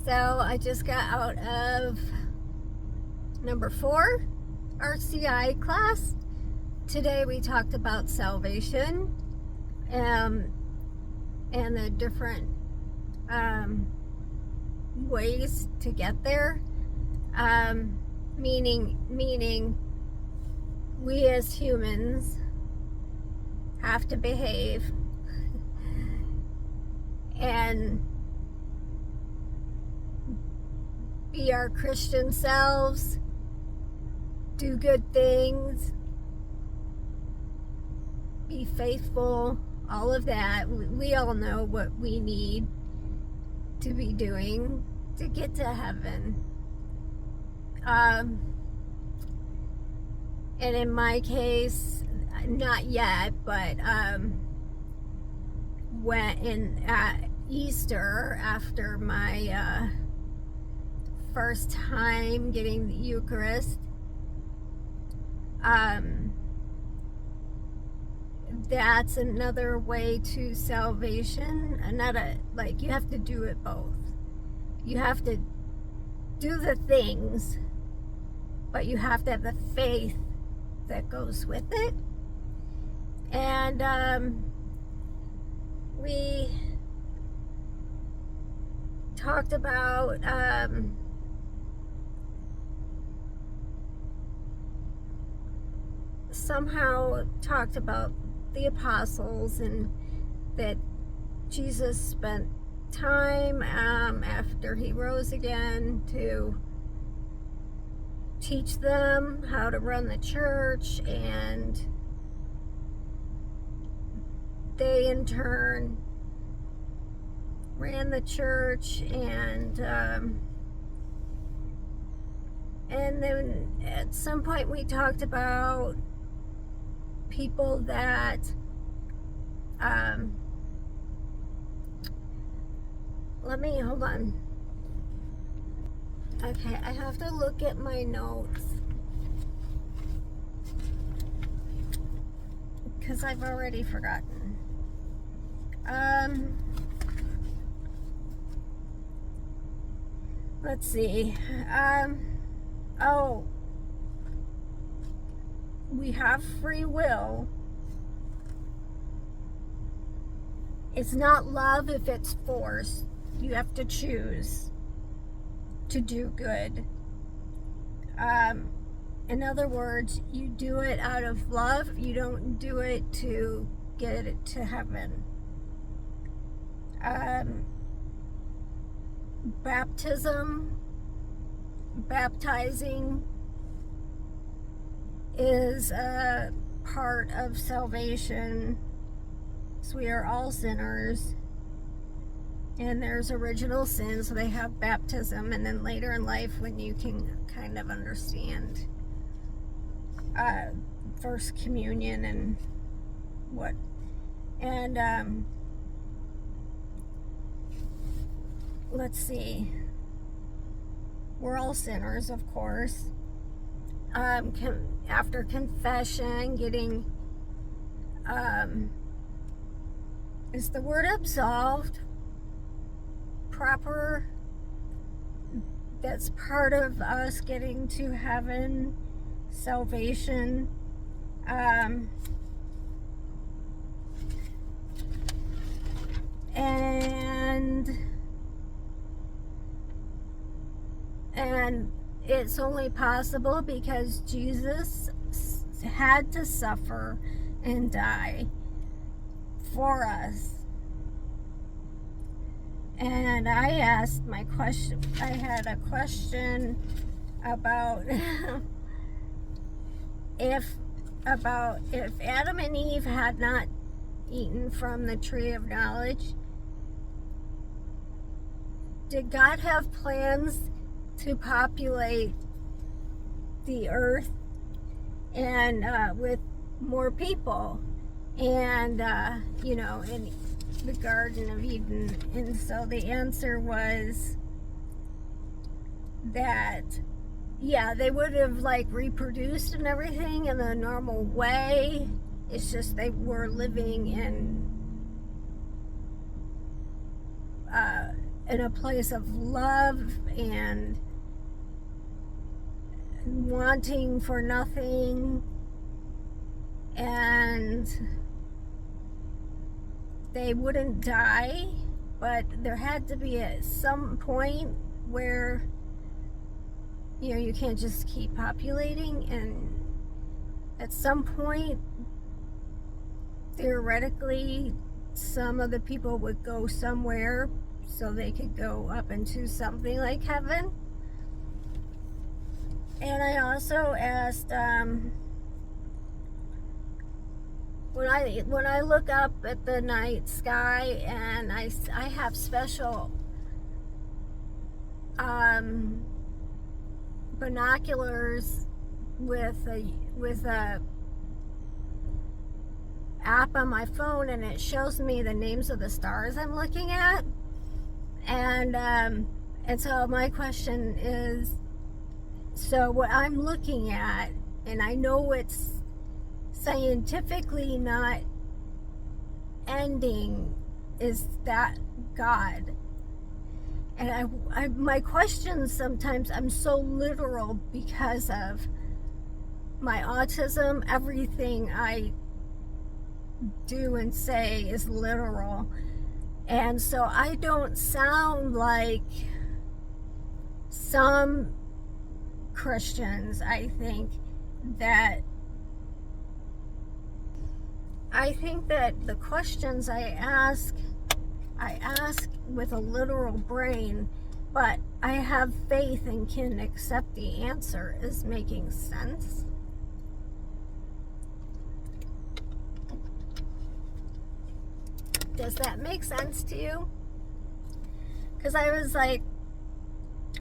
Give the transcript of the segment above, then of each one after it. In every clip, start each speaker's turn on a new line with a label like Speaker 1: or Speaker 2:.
Speaker 1: So I just got out of number 4 RCIA class. Today we talked about salvation and the different ways to get there. Meaning we as humans have to behave and be our Christian selves, do good things, be faithful, all of that. We all know what we need to be doing to get to heaven. And in my case, not yet, but when at Easter, after my first time getting the Eucharist, that's another way to salvation. Like, you have to do it both. You have to do the things, but you have to have the faith that goes with it. And we talked about the apostles, and that Jesus spent time after he rose again to teach them how to run the church, and they in turn ran the church, and then at some point we talked about people that hold on. Okay, I have to look at my notes because I've already forgotten. Let's see. We have free will. It's not love if it's forced. You have to choose to do good. In other words, you do it out of love. You don't do it to get it to heaven. Baptizing is a part of salvation. So we are all sinners, and there's original sin, so they have baptism, and then later in life when you can kind of understand first communion and what, and let's see, we're all sinners, of course. After confession, getting is the word absolved proper? That's part of us getting to heaven, salvation. And it's only possible because Jesus had to suffer and die for us. And I asked I had a question about if Adam and Eve had not eaten from the tree of knowledge, did God have plans to populate the earth and with more people, and in the Garden of Eden? And so the answer was that they would have reproduced and everything in the normal way. It's just they were living in in a place of love and wanting for nothing, and they wouldn't die, but there had to be some point where, you know, you can't just keep populating, and at some point, theoretically, some of the people would go somewhere so they could go up into something like heaven. And I also asked, when I look up at the night sky, and I have special binoculars with a app on my phone, and it shows me the names of the stars I'm looking at. And so my question is, so what I'm looking at, and I know it's scientifically not ending, is that God? And my questions sometimes, I'm so literal because of my autism. Everything I do and say is literal. And so I don't sound like some Christians, I think that the questions I ask with a literal brain, but I have faith and can accept the answer. Is making sense? Does that make sense to you? Because I was like,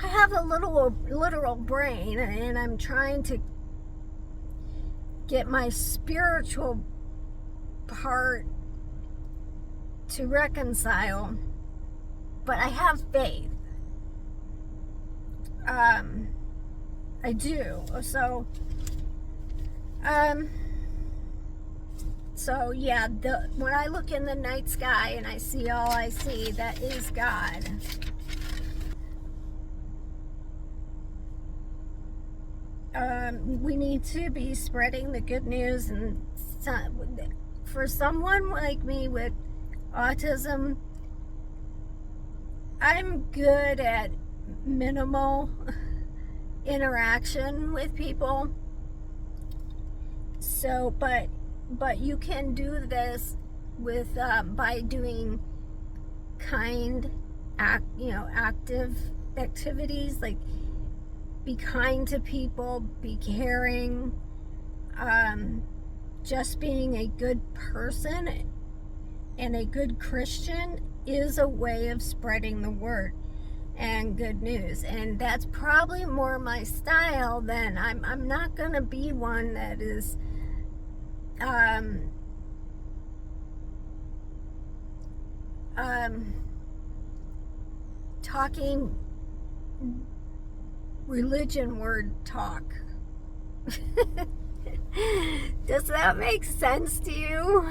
Speaker 1: I have a literal brain, and I'm trying to get my spiritual part to reconcile, but I have faith. I do. So yeah, when I look in the night sky and I see all I see, that is God. We need to be spreading the good news, and for someone like me with autism, I'm good at minimal interaction with people. So, but you can do this with by doing active activities, like be kind to people, be caring, just being a good person and a good Christian is a way of spreading the word and good news. And that's probably more my style than I'm not gonna be one that is talking religion word talk. Does that make sense to you?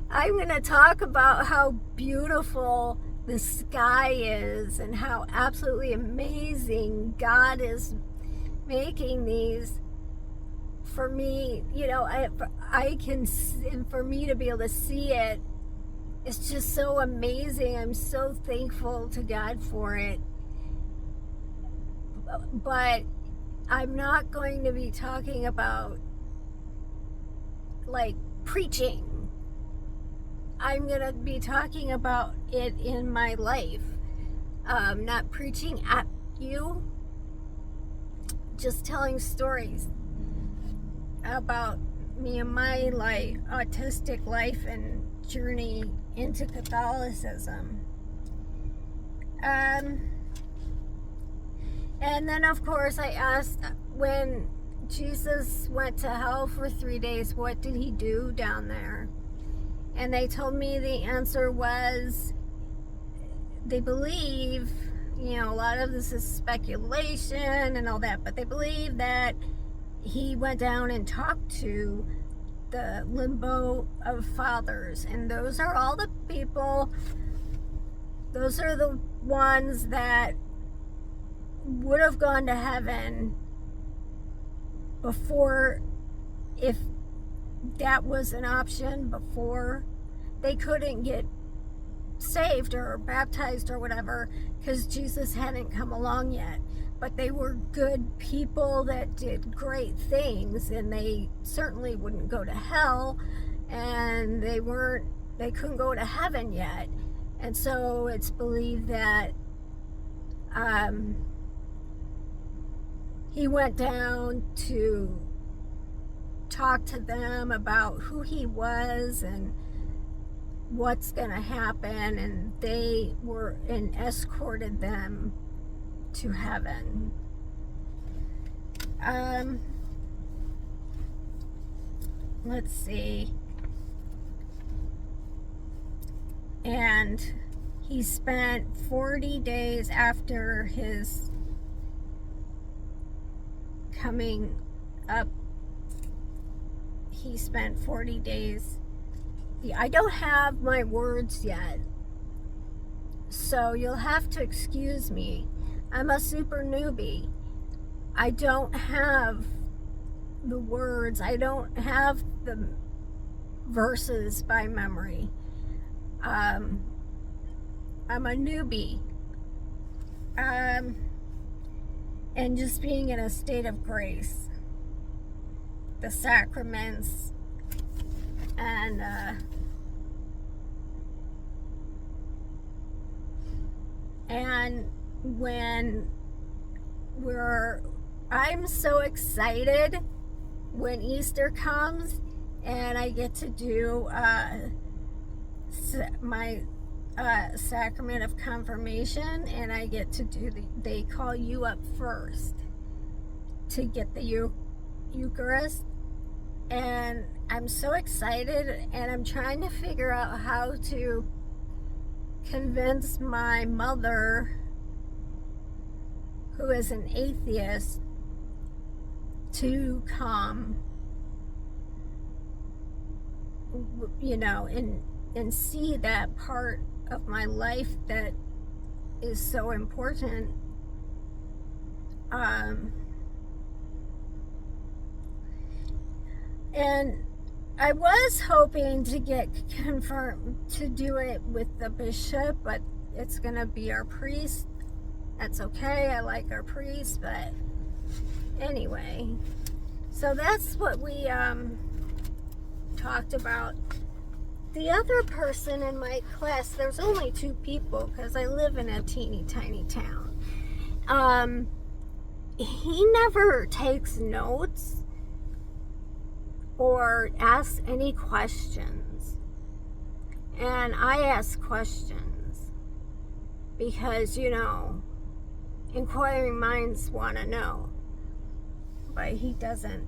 Speaker 1: I'm going to talk about how beautiful the sky is and how absolutely amazing God is making these. For me, you know, for me to be able to see it, it's just so amazing. I'm so thankful to God for it. But I'm not going to be talking about like preaching. I'm going to be talking about it in my life. Not preaching at you, just telling stories about me and my autistic life and journey into Catholicism. And then, of course, I asked, when Jesus went to hell for 3 days, what did he do down there? And they told me the answer was, they believe, you know, a lot of this is speculation and all that, but they believe that he went down and talked to the limbo of fathers. And those are all the people Those are the ones that would have gone to heaven before, if that was an option, before they couldn't get saved or baptized or whatever, because Jesus hadn't come along yet. But they were good people that did great things, and they certainly wouldn't go to hell, and they couldn't go to heaven yet. And so it's believed that he went down to talk to them about who he was and what's going to happen, and they were and escorted them to heaven. Let's see. And he spent 40 days after his coming up. He spent 40 days. I don't have my words yet, so you'll have to excuse me. I'm a super newbie. I don't have the words. I don't have the verses by memory. I'm a newbie. And just being in a state of grace. The sacraments and when I'm so excited when Easter comes and I get to do my sacrament of confirmation, and I get to do they call you up first to get the Eucharist, and I'm so excited, and I'm trying to figure out how to convince my mother, who is an atheist, to come, and see that part of my life that is so important. And I was hoping to get confirmed to do it with the bishop, but it's going to be our priest. That's okay. I like our priest, but anyway. So that's what we talked about. The other person in my class, there's only 2 people because I live in a teeny tiny town. He never takes notes or asks any questions, and I ask questions because inquiring minds want to know, but he doesn't.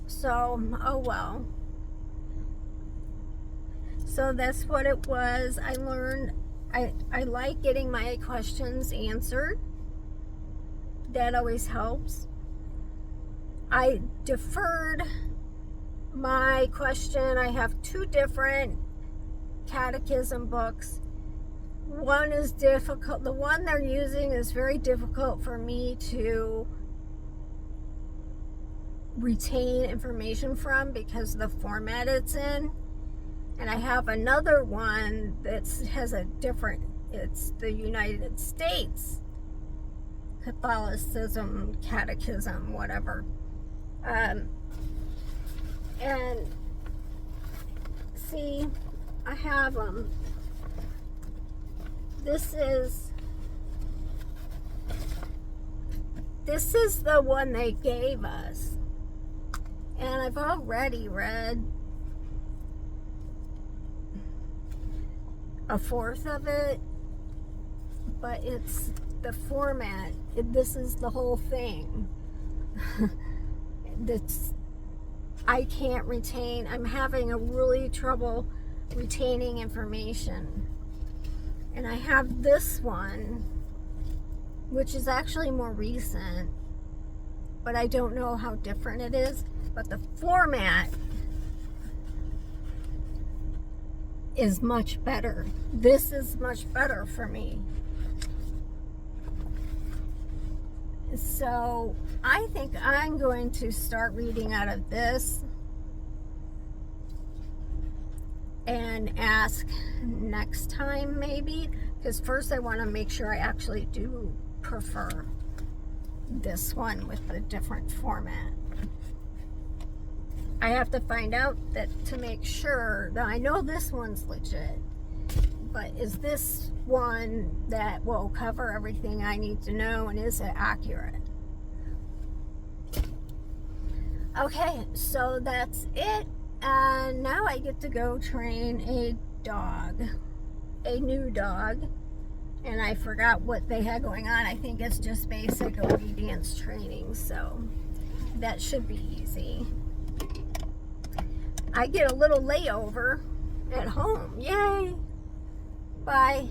Speaker 1: So oh well. So that's what it was. I learned I like getting my questions answered. That always helps. I deferred my question. I have 2 different catechism books. One is difficult. The one they're using is very difficult for me to retain information from because of the format it's in. And I have another one that has a different, it's the United States Catholicism, Catechism, whatever. And see, I have them. This is the one they gave us. And I've already read a fourth of it, but it's the format. This is the whole thing. I can't retain. I'm having a really trouble retaining information. And I have this one, which is actually more recent, but I don't know how different it is. But the format is much better. This is much better for me. So I think I'm going to start reading out of this and ask next time maybe, because first I want to make sure I actually do prefer this one with a different format. I have to find out that to make sure that I know this one's legit, but is this one that will cover everything I need to know, and is it accurate? Okay, so that's it. And now I get to go train a dog, a new dog. And I forgot what they had going on. I think it's just basic obedience training, so that should be easy. I get a little layover at home. Yay! Bye.